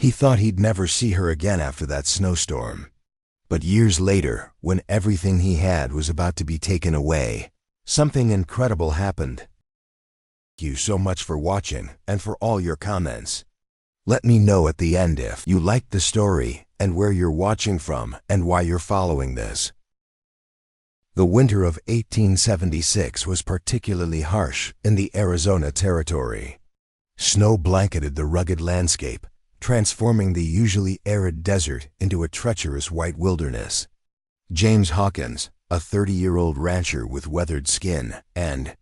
He thought he'd never see her again after that snowstorm. But years later, when everything he had was about to be taken away, something incredible happened. Thank you so much for watching and for all your comments. Let me know at the end if you liked the story and where you're watching from and why you're following this. The winter of 1876 was particularly harsh in the Arizona Territory. Snow blanketed the rugged landscape, transforming the usually arid desert into a treacherous white wilderness. James Hawkins, a 30-year-old rancher with weathered skin and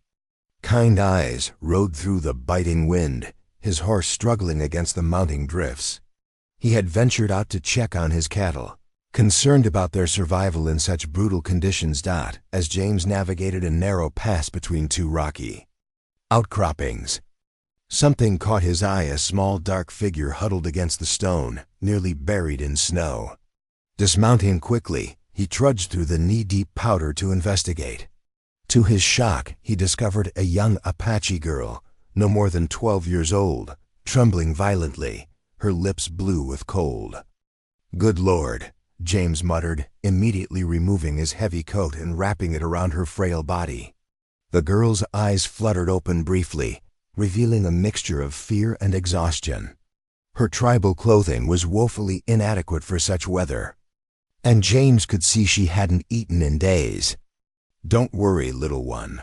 kind eyes, rode through the biting wind, his horse struggling against the mounting drifts. He had ventured out to check on his cattle, concerned about their survival in such brutal conditions. As James navigated a narrow pass between two rocky outcroppings, something caught his eye: a small dark figure huddled against the stone, nearly buried in snow. Dismounting quickly, he trudged through the knee-deep powder to investigate. To his shock, he discovered a young Apache girl, no more than 12 years old, trembling violently, her lips blue with cold. "Good Lord," James muttered, immediately removing his heavy coat and wrapping it around her frail body. The girl's eyes fluttered open briefly, revealing a mixture of fear and exhaustion. Her tribal clothing was woefully inadequate for such weather, and James could see she hadn't eaten in days. "Don't worry, little one.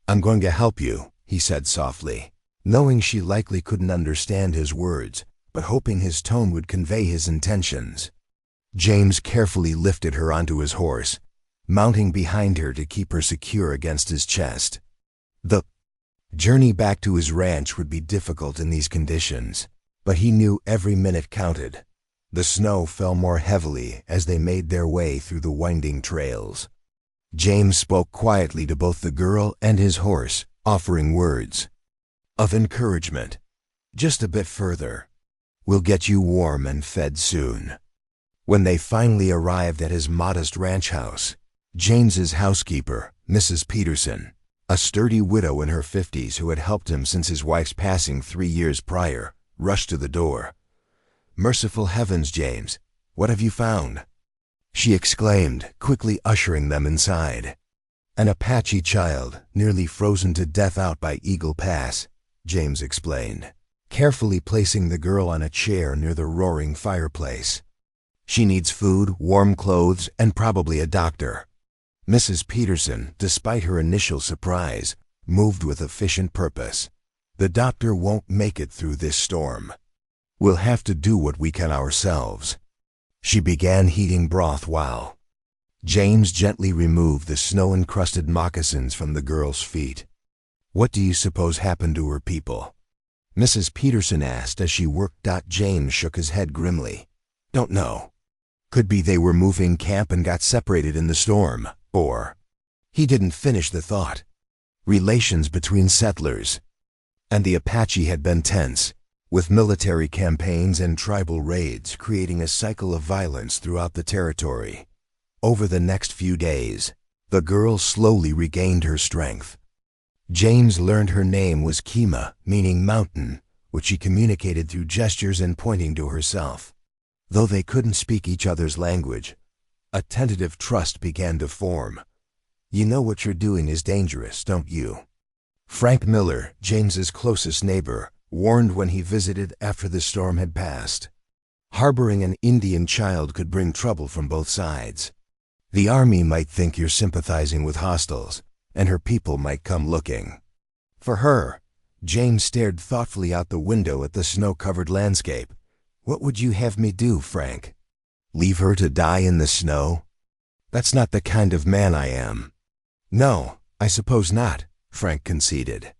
I'm going to help you," he said softly, knowing she likely couldn't understand his words, but hoping his tone would convey his intentions. James carefully lifted her onto his horse, mounting behind her to keep her secure against his chest. The journey back to his ranch would be difficult in these conditions, but he knew every minute counted. The snow fell more heavily as they made their way through the winding trails. James spoke quietly to both the girl and his horse, offering words of encouragement. "Just a bit further. We'll get you warm and fed soon." When they finally arrived at his modest ranch house, James's housekeeper, Mrs. Peterson, a sturdy widow in her 50s who had helped him since his wife's passing 3 years prior, rushed to the door. "Merciful heavens, James, what have you found?" she exclaimed, quickly ushering them inside. "An Apache child, nearly frozen to death out by Eagle Pass," James explained, carefully placing the girl on a chair near the roaring fireplace. "She needs food, warm clothes, and probably a doctor." Mrs. Peterson, despite her initial surprise, moved with efficient purpose. "The doctor won't make it through this storm. We'll have to do what we can ourselves." She began heating broth while James gently removed the snow-encrusted moccasins from the girl's feet. "What do you suppose happened to her people?" Mrs. Peterson asked as she worked. James shook his head grimly. "Don't know. Could be they were moving camp and got separated in the storm, or..." He didn't finish the thought. Relations between settlers and the Apache had been tense, with military campaigns and tribal raids creating a cycle of violence throughout the territory. Over the next few days, the girl slowly regained her strength. James learned her name was Kima, meaning mountain, which she communicated through gestures and pointing to herself. Though they couldn't speak each other's language, a tentative trust began to form. "You know what you're doing is dangerous, don't you?" Frank Miller, James's closest neighbor, warned when he visited after the storm had passed. "Harboring an Indian child could bring trouble from both sides. The army might think you're sympathizing with hostiles, and her people might come looking for her." James stared thoughtfully out the window at the snow-covered landscape. "What would you have me do, Frank? Leave her to die in the snow? That's not the kind of man I am." "No, I suppose not," Frank conceded.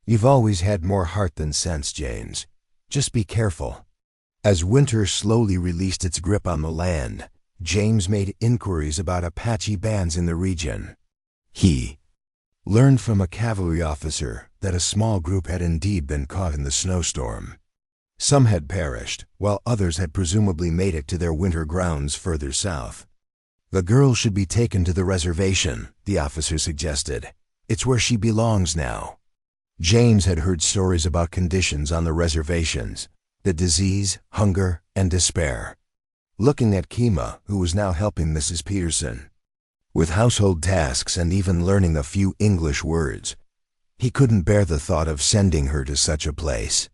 "You've always had more heart than sense, James. Just be careful." As winter slowly released its grip on the land, James made inquiries about Apache bands in the region. He learned from a cavalry officer that a small group had indeed been caught in the snowstorm. Some had perished, while others had presumably made it to their winter grounds further south. "The girl should be taken to the reservation," the officer suggested. "It's where she belongs now." James had heard stories about conditions on the reservations, the disease, hunger, and despair. Looking at Kima, who was now helping Mrs. Peterson with household tasks and even learning a few English words, he couldn't bear the thought of sending her to such a place.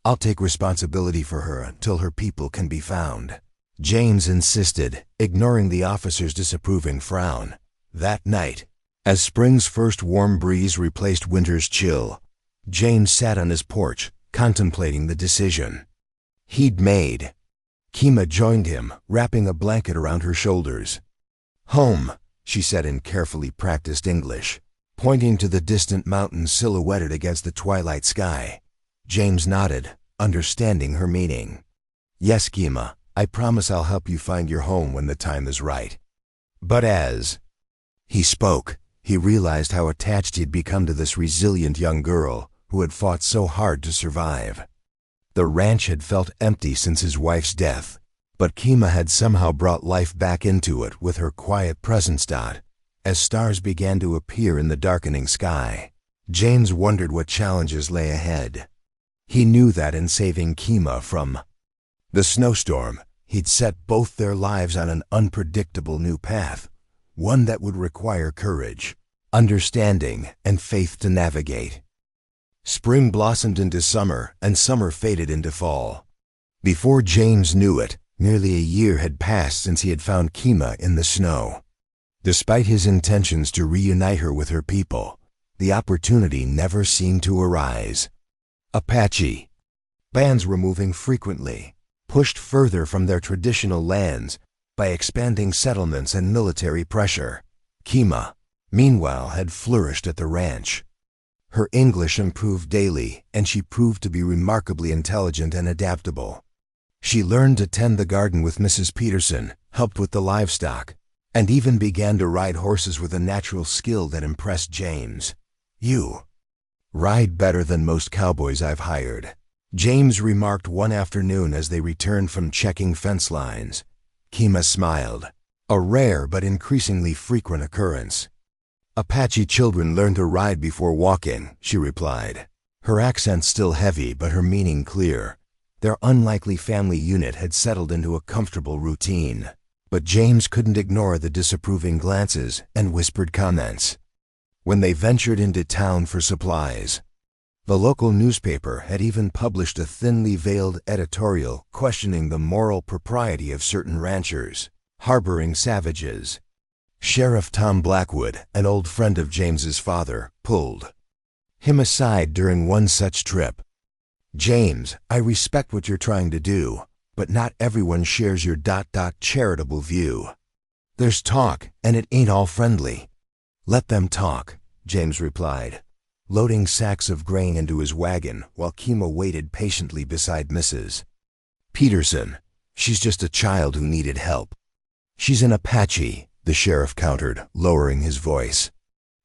"I'll take responsibility for her until her people can be found," James insisted, ignoring the officer's disapproving frown. That night, as spring's first warm breeze replaced winter's chill, James sat on his porch, contemplating the decision he'd made. Kima joined him, wrapping a blanket around her shoulders. "Home," she said in carefully practiced English, pointing to the distant mountains silhouetted against the twilight sky. James nodded, understanding her meaning. "Yes, Kima, I promise I'll help you find your home when the time is right." But as he spoke, he realized how attached he'd become to this resilient young girl who had fought so hard to survive. The ranch had felt empty since his wife's death, but Kima had somehow brought life back into it with her quiet presence. As stars began to appear in the darkening sky, James wondered what challenges lay ahead. He knew that in saving Kima from the snowstorm, he'd set both their lives on an unpredictable new path, one that would require courage, understanding, and faith to navigate. Spring blossomed into summer, and summer faded into fall. Before James knew it, nearly a year had passed since he had found Kima in the snow. Despite his intentions to reunite her with her people, the opportunity never seemed to arise. Apache bands were moving frequently, pushed further from their traditional lands by expanding settlements and military pressure. Kima, meanwhile, had flourished at the ranch. Her English improved daily, and she proved to be remarkably intelligent and adaptable. She learned to tend the garden with Mrs. Peterson, helped with the livestock, and even began to ride horses with a natural skill that impressed James. "You ride better than most cowboys I've hired," James remarked one afternoon as they returned from checking fence lines. Kima smiled, a rare but increasingly frequent occurrence. "Apache children learn to ride before walking," she replied, her accent still heavy but her meaning clear. Their unlikely family unit had settled into a comfortable routine, but James couldn't ignore the disapproving glances and whispered comments. When they ventured into town for supplies, the local newspaper had even published a thinly veiled editorial questioning the moral propriety of certain ranchers harboring savages. Sheriff Tom Blackwood, an old friend of James's father, pulled him aside during one such trip. "James, I respect what you're trying to do, but not everyone shares your charitable view. There's talk, and it ain't all friendly." "Let them talk," James replied, loading sacks of grain into his wagon while Kima waited patiently beside Mrs. Peterson. "She's just a child who needed help." "She's an Apache," the sheriff countered, lowering his voice.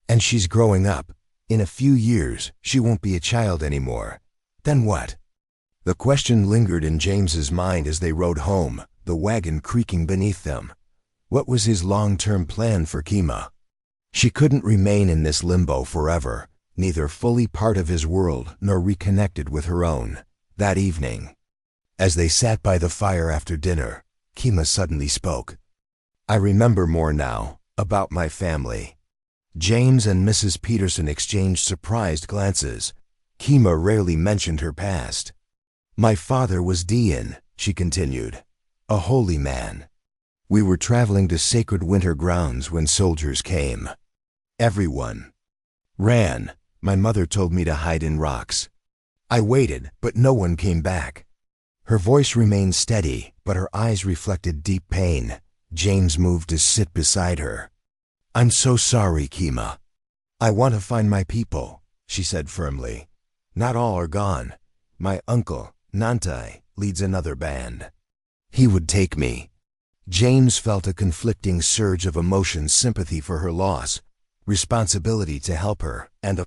"And she's growing up. In a few years, she won't be a child anymore. Then what?" The question lingered in James's mind as they rode home, the wagon creaking beneath them. What was his long-term plan for Kima? She couldn't remain in this limbo forever, neither fully part of his world nor reconnected with her own. That evening, as they sat by the fire after dinner, Kima suddenly spoke. "I remember more now, about my family." James and Mrs. Peterson exchanged surprised glances. Kima rarely mentioned her past. "My father was Dian," she continued, "a holy man. We were traveling to sacred winter grounds when soldiers came. Everyone ran. My mother told me to hide in rocks. I waited, but no one came back." Her voice remained steady, but her eyes reflected deep pain. James moved to sit beside her. "I'm so sorry, Kima. I want to find my people," she said firmly. "Not all are gone. My uncle, Nantai, leads another band. He would take me." James felt a conflicting surge of emotion, sympathy for her loss, responsibility to help her, and a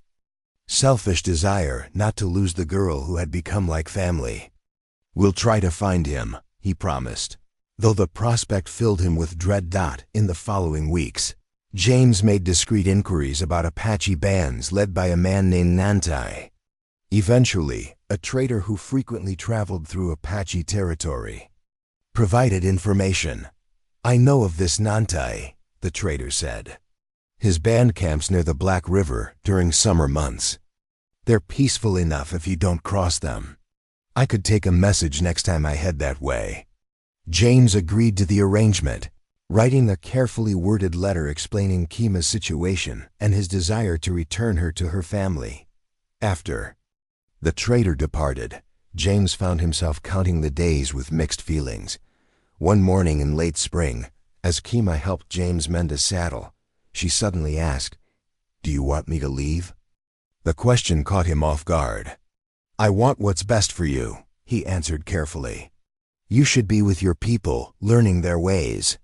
selfish desire not to lose the girl who had become like family. "We'll try to find him," he promised, though the prospect filled him with dread. In the following weeks, James made discreet inquiries about Apache bands led by a man named Nantai. Eventually, a trader who frequently traveled through Apache territory provided information. "I know of this Nantai," the trader said. "His band camps near the Black River during summer months. They're peaceful enough if you don't cross them. I could take a message next time I head that way." James agreed to the arrangement, writing a carefully worded letter explaining Kima's situation and his desire to return her to her family. After the trader departed, James found himself counting the days with mixed feelings. One morning in late spring, as Kima helped James mend a saddle, she suddenly asked, "Do you want me to leave?" The question caught him off guard. "I want what's best for you," he answered carefully. "You should be with your people, learning their ways."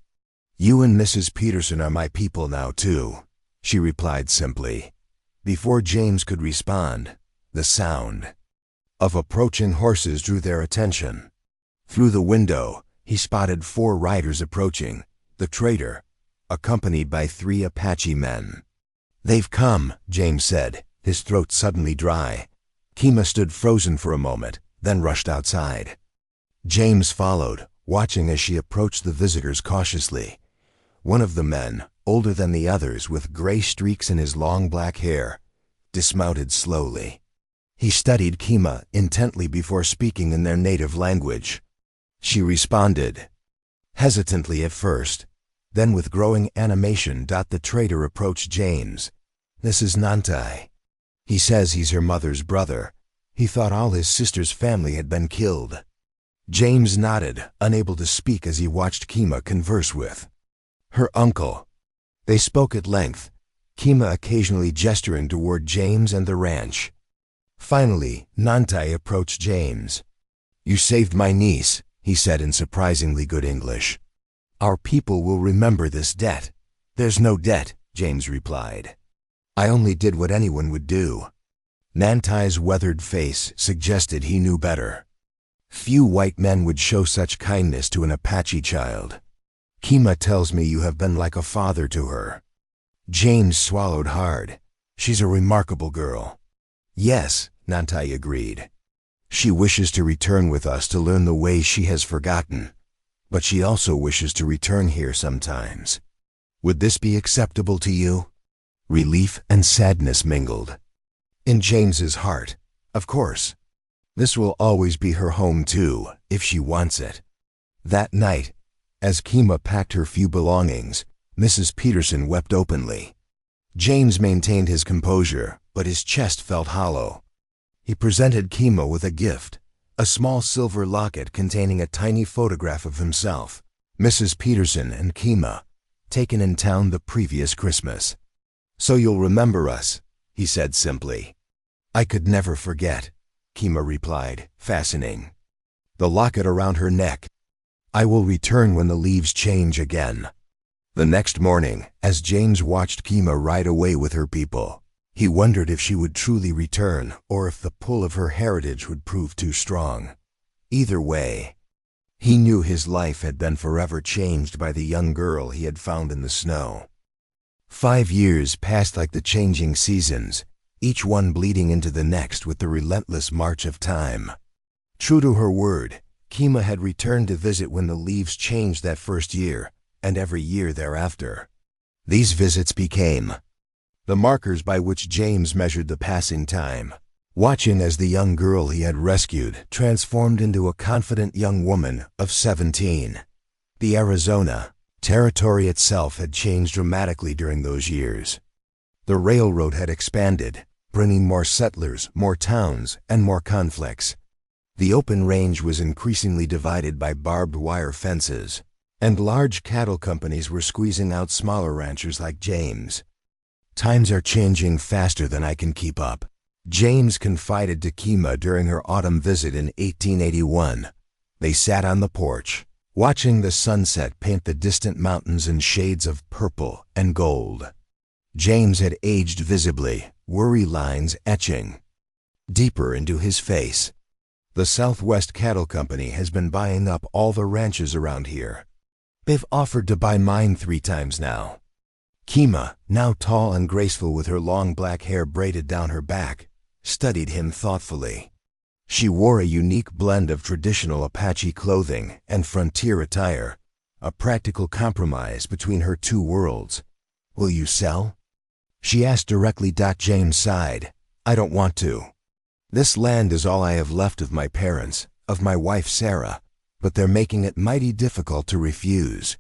"You and Mrs. Peterson are my people now, too," she replied simply. Before James could respond, the sound of approaching horses drew their attention. Through the window, he spotted 4 riders approaching, the trader, accompanied by 3 Apache men. "They've come," James said, his throat suddenly dry. Kima stood frozen for a moment, then rushed outside. James followed, watching as she approached the visitors cautiously. One of the men, older than the others with gray streaks in his long black hair, dismounted slowly. He studied Kima intently before speaking in their native language. She responded, hesitantly at first, then with growing animation. The trader approached James. "This is Nantai. He says he's her mother's brother. He thought all his sister's family had been killed." James nodded, unable to speak as he watched Kima converse with her uncle. They spoke at length, Kima occasionally gesturing toward James and the ranch. Finally, Nantai approached James. "You saved my niece," he said in surprisingly good English. "Our people will remember this debt." "There's no debt," James replied. "I only did what anyone would do." Nantai's weathered face suggested he knew better. Few white men would show such kindness to an Apache child. "Kima tells me you have been like a father to her." James swallowed hard. "She's a remarkable girl." "Yes," Nantai agreed. "She wishes to return with us to learn the ways she has forgotten, but she also wishes to return here sometimes. Would this be acceptable to you?" Relief and sadness mingled in James's heart. Of course. This will always be her home too, if she wants it. That night, as Kima packed her few belongings, Mrs. Peterson wept openly. James maintained his composure, but his chest felt hollow. He presented Kima with a gift, a small silver locket containing a tiny photograph of himself, Mrs. Peterson and Kima, taken in town the previous Christmas. "So you'll remember us," he said simply. "I could never forget," Kima replied, fastening the locket around her neck. "I will return when the leaves change again." The next morning, as James watched Kima ride away with her people, he wondered if she would truly return or if the pull of her heritage would prove too strong. Either way, he knew his life had been forever changed by the young girl he had found in the snow. 5 years passed like the changing seasons, each one bleeding into the next with the relentless march of time. True to her word, Kima had returned to visit when the leaves changed that first year, and every year thereafter. These visits became the markers by which James measured the passing time, watching as the young girl he had rescued transformed into a confident young woman of 17. The Arizona territory itself had changed dramatically during those years. The railroad had expanded, bringing more settlers, more towns, and more conflicts. The open range was increasingly divided by barbed wire fences, and large cattle companies were squeezing out smaller ranchers like James. "Times are changing faster than I can keep up," James confided to Kima during her autumn visit in 1881. They sat on the porch, watching the sunset paint the distant mountains in shades of purple and gold. James had aged visibly, worry lines etching deeper into his face. "The Southwest Cattle Company has been buying up all the ranches around here. They've offered to buy mine 3 times now." Kima, now tall and graceful with her long black hair braided down her back, studied him thoughtfully. She wore a unique blend of traditional Apache clothing and frontier attire, a practical compromise between her two worlds. "Will you sell?" she asked directly. James sighed. "I don't want to. This land is all I have left of my parents, of my wife Sarah, but they're making it mighty difficult to refuse.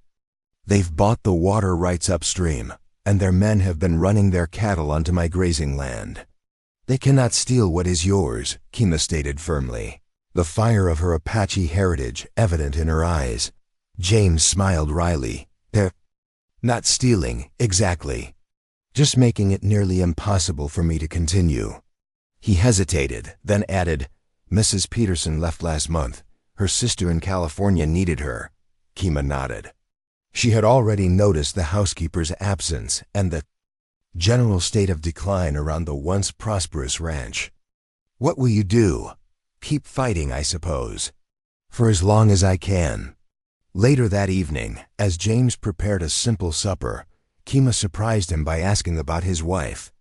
They've bought the water rights upstream, and their men have been running their cattle onto my grazing land. They cannot steal what is yours," Kima stated firmly, the fire of her Apache heritage evident in her eyes. James smiled wryly. "They're not stealing, exactly. Just making it nearly impossible for me to continue." He hesitated, then added, "Mrs. Peterson left last month. Her sister in California needed her." Kima nodded. She had already noticed the housekeeper's absence and the general state of decline around the once prosperous ranch. "What will you do?" "Keep fighting, I suppose. For as long as I can." Later that evening, as James prepared a simple supper, Kima surprised him by asking about his wife.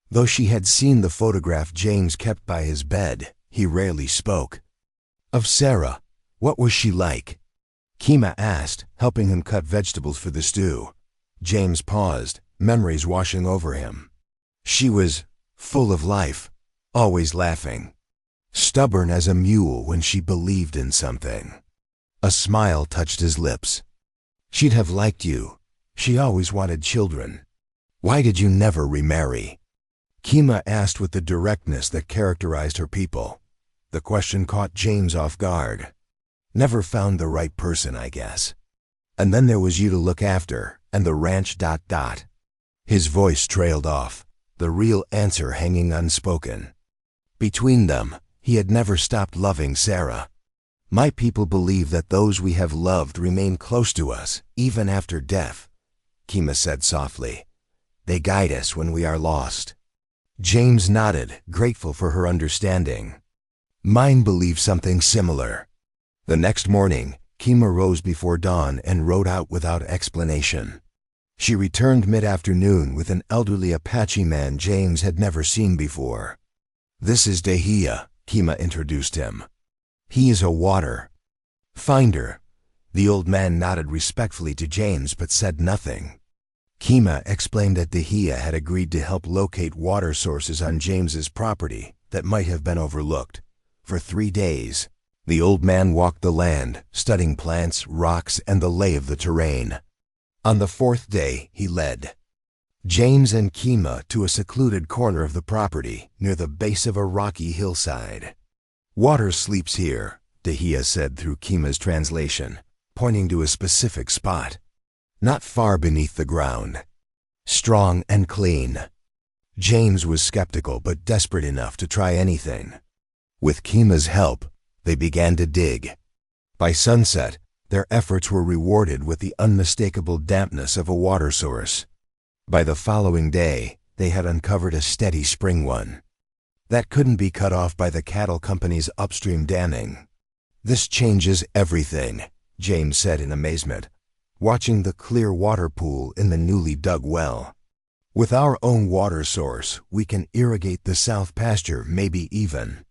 Though she had seen the photograph James kept by his bed, he rarely spoke. "Of Sarah, what was she like?" Kima asked, helping him cut vegetables for the stew. James paused, memories washing over him. "She was full of life, always laughing. Stubborn as a mule when she believed in something." A smile touched his lips. "She'd have liked you. She always wanted children. Why did you never remarry?" Kima asked with the directness that characterized her people. The question caught James off guard. "Never found the right person, I guess. And then there was you to look after, and the ranch. His voice trailed off, the real answer hanging unspoken. Between them, he had never stopped loving Sarah. "My people believe that those we have loved remain close to us, even after death," Kima said softly. "They guide us when we are lost." James nodded, grateful for her understanding. "Mine believe something similar." The next morning, Kima rose before dawn and rode out without explanation. She returned mid-afternoon with an elderly Apache man James had never seen before. "This is Dehia," Kima introduced him. "He is a water finder." The old man nodded respectfully to James but said nothing. Kima explained that Dehia had agreed to help locate water sources on James's property that might have been overlooked. For 3 days, the old man walked the land, studying plants, rocks, and the lay of the terrain. On the 4th day, he led James and Kima to a secluded corner of the property near the base of a rocky hillside. "Water sleeps here," Dehia said through Kima's translation, pointing to a specific spot. "Not far beneath the ground. Strong and clean." James was skeptical but desperate enough to try anything. With Kima's help, they began to dig. By sunset, their efforts were rewarded with the unmistakable dampness of a water source. By the following day, they had uncovered a steady spring one that couldn't be cut off by the cattle company's upstream damming. "This changes everything," James said in amazement, watching the clear water pool in the newly dug well. "With our own water source, we can irrigate the south pasture, maybe even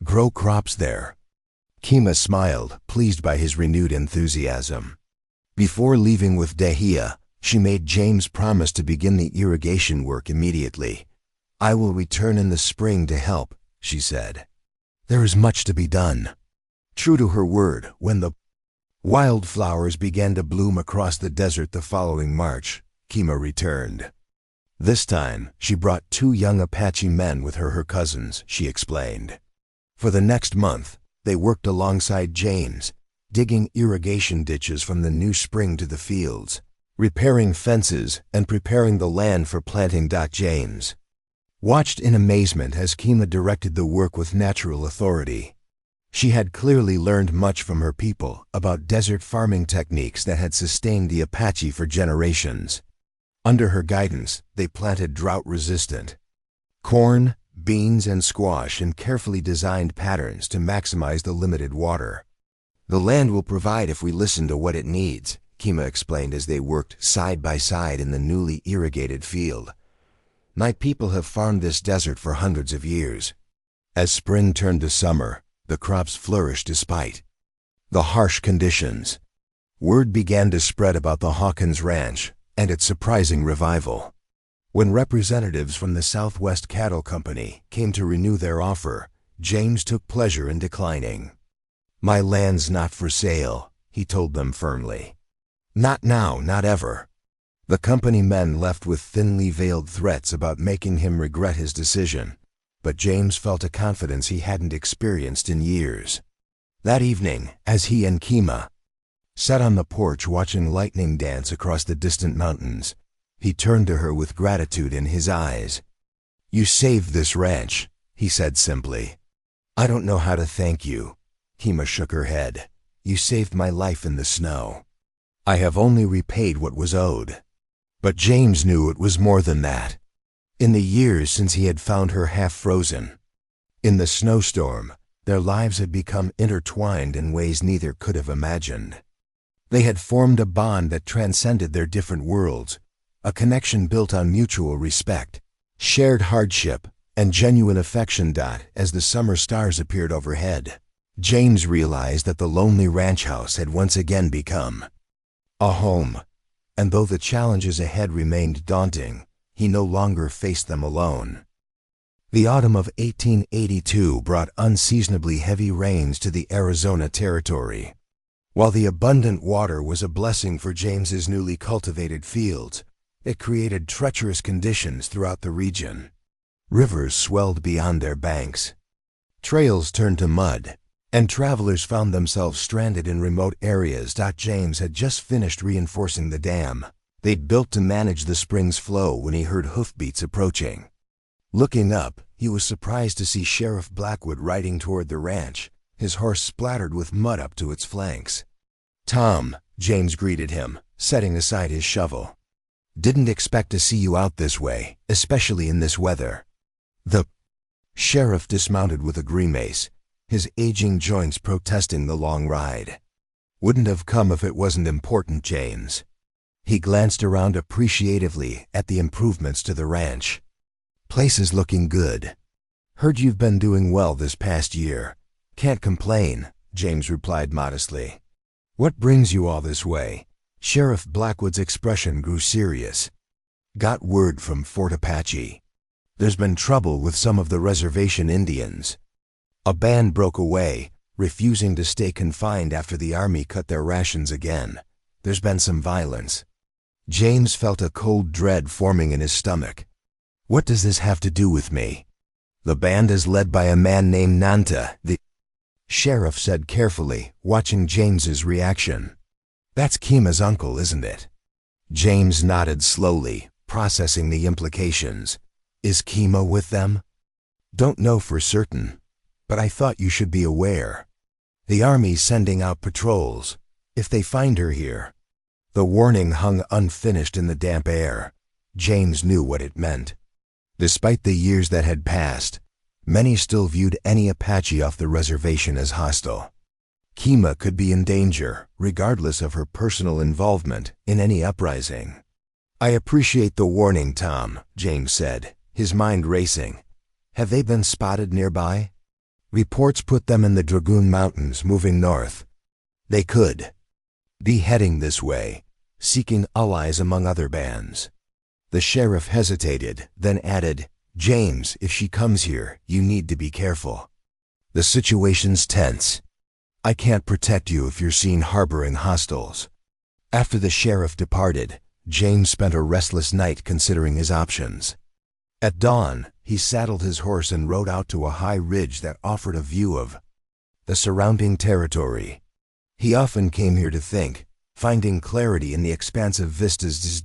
grow crops there." Kima smiled, pleased by his renewed enthusiasm. Before leaving with Dehia, she made James promise to begin the irrigation work immediately. "I will return in the spring to help," she said. "There is much to be done." True to her word, when the wildflowers began to bloom across the desert the following March, Kima returned. This time, she brought 2 young Apache men with her cousins, she explained. For the next month, they worked alongside James, digging irrigation ditches from the new spring to the fields, repairing fences, and preparing the land for planting. James watched in amazement as Kima directed the work with natural authority. She had clearly learned much from her people about desert farming techniques that had sustained the Apache for generations. Under her guidance, they planted drought-resistant corn, beans, and squash in carefully designed patterns to maximize the limited water. "The land will provide if we listen to what it needs," Kima explained as they worked side by side in the newly irrigated field. My people have farmed this desert for hundreds of years. As spring turned to summer, the crops flourished despite the harsh conditions. Word began to spread about the Hawkins Ranch and its surprising revival. When representatives from the Southwest Cattle Company came to renew their offer, James took pleasure in declining. "My land's not for sale," he told them firmly. "Not now, not ever." The company men left with thinly veiled threats about making him regret his decision, but James felt a confidence he hadn't experienced in years. That evening, as he and Kima sat on the porch watching lightning dance across the distant mountains, he turned to her with gratitude in his eyes. "You saved this ranch," he said simply. "I don't know how to thank you." Kima shook her head. "You saved my life in the snow. I have only repaid what was owed." But James knew it was more than that. In the years since he had found her half-frozen in the snowstorm, their lives had become intertwined in ways neither could have imagined. They had formed a bond that transcended their different worlds, a connection built on mutual respect, shared hardship, and genuine affection. As the summer stars appeared overhead, James realized that the lonely ranch house had once again become a home. And though the challenges ahead remained daunting, he no longer faced them alone. The autumn of 1882 brought unseasonably heavy rains to the Arizona territory. While the abundant water was a blessing for James's newly cultivated fields, it created treacherous conditions throughout the region. Rivers swelled beyond their banks. Trails turned to mud, and travelers found themselves stranded in remote areas. James had just finished reinforcing the dam they'd built to manage the spring's flow when he heard hoofbeats approaching. Looking up, he was surprised to see Sheriff Blackwood riding toward the ranch, his horse splattered with mud up to its flanks. "Tom," James greeted him, setting aside his shovel. "Didn't expect to see you out this way, especially in this weather." The sheriff dismounted with a grimace, his aging joints protesting the long ride. "Wouldn't have come if it wasn't important, James." He glanced around appreciatively at the improvements to the ranch. "Place is looking good. Heard you've been doing well this past year." "Can't complain," James replied modestly. "What brings you all this way?" Sheriff Blackwood's expression grew serious. "Got word from Fort Apache. There's been trouble with some of the reservation Indians. A band broke away, refusing to stay confined after the army cut their rations again. There's been some violence." James felt a cold dread forming in his stomach. "What does this have to do with me?" "The band is led by a man named Nanta," the sheriff said carefully, watching James's reaction. "That's Kima's uncle, isn't it?" James nodded slowly, processing the implications. "Is Kima with them?" "Don't know for certain, but I thought you should be aware. The army's sending out patrols. If they find her here." The warning hung unfinished in the damp air. James knew what it meant. Despite the years that had passed, many still viewed any Apache off the reservation as hostile. Kima could be in danger, regardless of her personal involvement in any uprising. "I appreciate the warning, Tom," James said, his mind racing. "Have they been spotted nearby?" "Reports put them in the Dragoon Mountains, moving north. They could be heading this way, seeking allies among other bands." The sheriff hesitated, then added, "James, if she comes here, you need to be careful. The situation's tense. I can't protect you if you're seen harboring hostiles." After the sheriff departed, James spent a restless night considering his options. At dawn, he saddled his horse and rode out to a high ridge that offered a view of the surrounding territory. He often came here to think, finding clarity in the expansive vistas.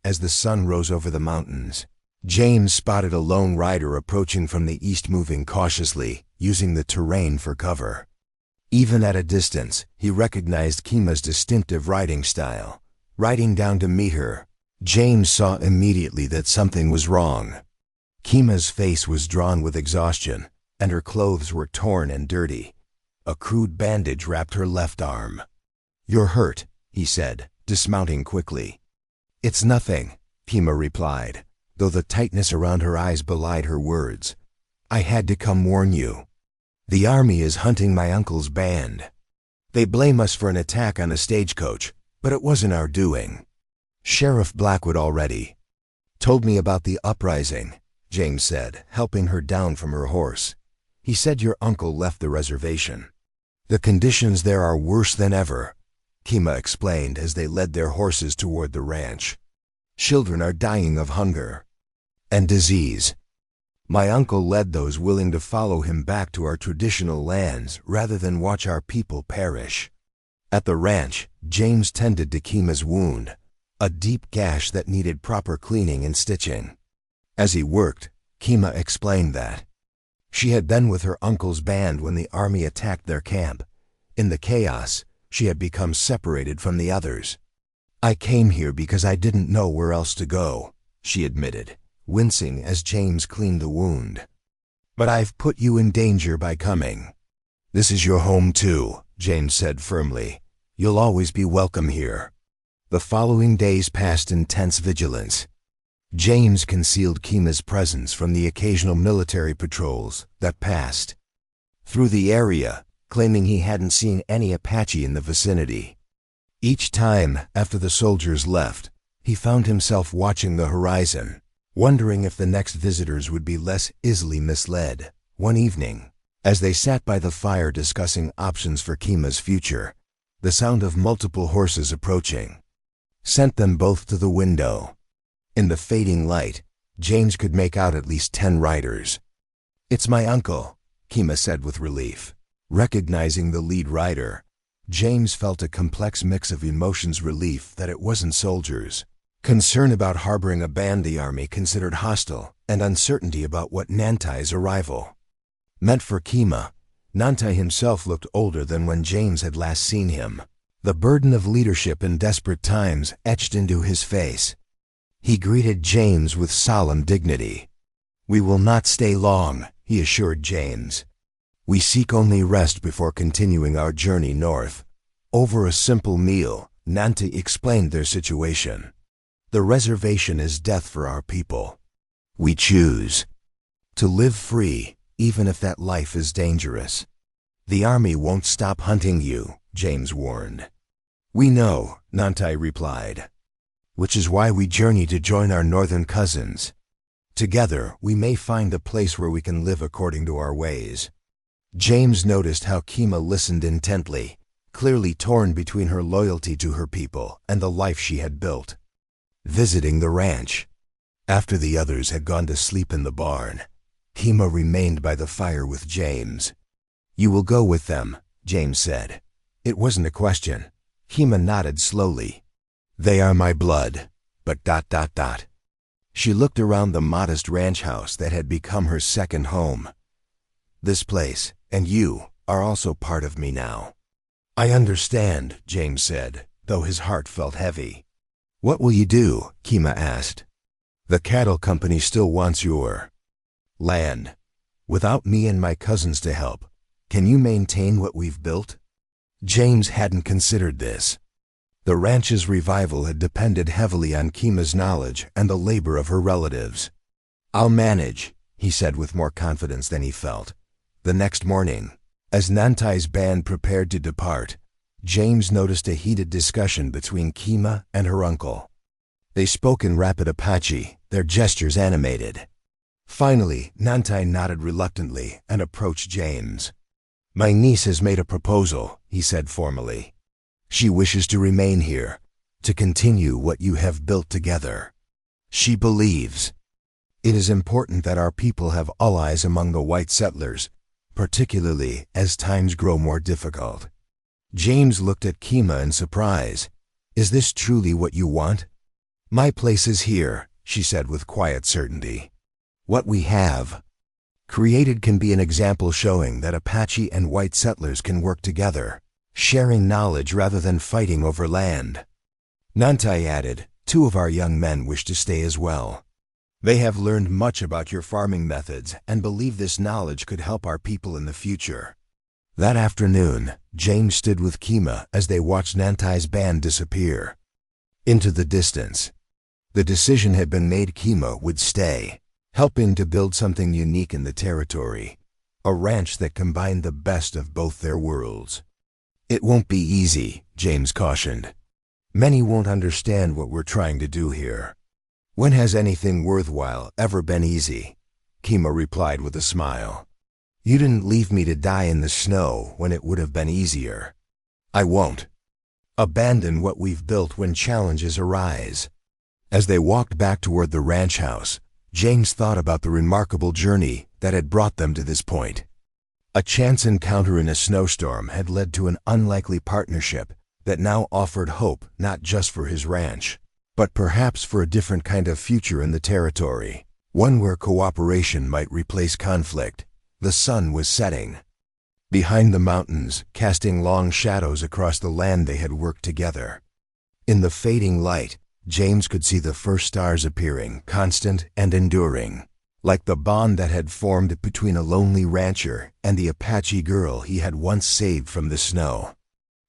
As the sun rose over the mountains, James spotted a lone rider approaching from the east, moving cautiously, using the terrain for cover. Even at a distance, he recognized Kima's distinctive riding style. Riding down to meet her, James saw immediately that something was wrong. Kima's face was drawn with exhaustion, and her clothes were torn and dirty. A crude bandage wrapped her left arm. "You're hurt," he said, dismounting quickly. "It's nothing," Kima replied. though the tightness around her eyes belied her words. "I had to come warn you. The army is hunting my uncle's band. They blame us for an attack on a stagecoach, but it wasn't our doing. Sheriff Blackwood already told me about the uprising," James said, helping her down from her horse. "He said your uncle left the reservation. The conditions there are worse than ever," Kima explained as they led their horses toward the ranch. "Children are dying of hunger and disease. My uncle led those willing to follow him back to our traditional lands rather than watch our people perish." At the ranch, James tended to Kima's wound, a deep gash that needed proper cleaning and stitching. As he worked, Kima explained that she had been with her uncle's band when the army attacked their camp. In the chaos, she had become separated from the others. "I came here because I didn't know where else to go," she admitted, wincing as James cleaned the wound. "But I've put you in danger by coming." "This is your home too," James said firmly. "You'll always be welcome here." The following days passed in tense vigilance. James concealed Kima's presence from the occasional military patrols that passed through the area, claiming he hadn't seen any Apache in the vicinity. Each time after the soldiers left, he found himself watching the horizon, wondering if the next visitors would be less easily misled. One evening, as they sat by the fire discussing options for Kima's future, the sound of multiple horses approaching sent them both to the window. In the fading light, James could make out at least 10 riders. "It's my uncle," Kima said with relief. Recognizing the lead rider, James felt a complex mix of emotions: relief that it wasn't soldiers, concern about harboring a band the army considered hostile, and uncertainty about what Nantai's arrival meant for Kima. Nantai himself looked older than when James had last seen him, the burden of leadership in desperate times etched into his face. He greeted James with solemn dignity. "We will not stay long," he assured James. "We seek only rest before continuing our journey north." Over a simple meal, Nantai explained their situation. "The reservation is death for our people. We choose to live free, even if that life is dangerous. The army won't stop hunting you," James warned. "We know," Nantai replied, "which is why we journey to join our northern cousins. Together, we may find a place where we can live according to our ways." James noticed how Kima listened intently, clearly torn between her loyalty to her people and the life she had built. Visiting the ranch. After the others had gone to sleep in the barn, Kima remained by the fire with James. "You will go with them," James said. It wasn't a question. Kima nodded slowly. "They are my blood, but ... She looked around the modest ranch house that had become her second home. "This place, and you, are also part of me now." "I understand," James said, though his heart felt heavy. "What will you do?" Kima asked. "The cattle company still wants your land. Without me and my cousins to help, can you maintain what we've built?" James hadn't considered this. The ranch's revival had depended heavily on Kima's knowledge and the labor of her relatives. "I'll manage," he said with more confidence than he felt. The next morning, as Nantai's band prepared to depart, James noticed a heated discussion between Kima and her uncle. They spoke in rapid Apache, their gestures animated. Finally, Nantai nodded reluctantly and approached James. "My niece has made a proposal," he said formally. "She wishes to remain here, to continue what you have built together. She believes it is important that our people have allies among the white settlers, particularly as times grow more difficult." James looked at Kima in surprise. "Is this truly what you want?" "My place is here," she said with quiet certainty. "What we have created can be an example showing that Apache and white settlers can work together, sharing knowledge rather than fighting over land." Nantai added, "2 of our young men wish to stay as well. They have learned much about your farming methods and believe this knowledge could help our people in the future." That afternoon, James stood with Kima as they watched Nantai's band disappear into the distance. The decision had been made: Kima would stay, helping to build something unique in the territory, a ranch that combined the best of both their worlds. "It won't be easy," James cautioned. "Many won't understand what we're trying to do here." "When has anything worthwhile ever been easy?" Kima replied with a smile. "You didn't leave me to die in the snow when it would have been easier." "I won't abandon what we've built when challenges arise." As they walked back toward the ranch house, James thought about the remarkable journey that had brought them to this point. A chance encounter in a snowstorm had led to an unlikely partnership that now offered hope not just for his ranch, but perhaps for a different kind of future in the territory, one where cooperation might replace conflict. The sun was setting behind the mountains, casting long shadows across the land they had worked together. In the fading light, James could see the first stars appearing, constant and enduring, like the bond that had formed between a lonely rancher and the Apache girl he had once saved from the snow.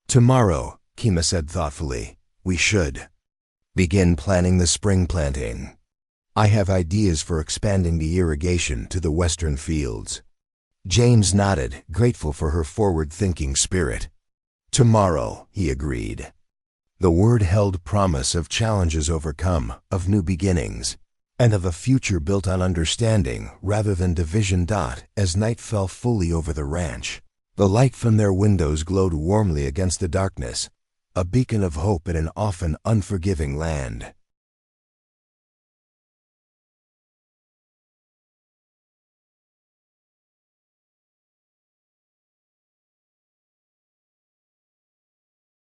"Tomorrow," Kima said thoughtfully, "we should begin planning the spring planting. I have ideas for expanding the irrigation to the western fields." James nodded, grateful for her forward-thinking spirit. "Tomorrow," he agreed. The word held promise of challenges overcome, of new beginnings, and of a future built on understanding rather than division. As night fell fully over the ranch, the light from their windows glowed warmly against the darkness, a beacon of hope in an often unforgiving land.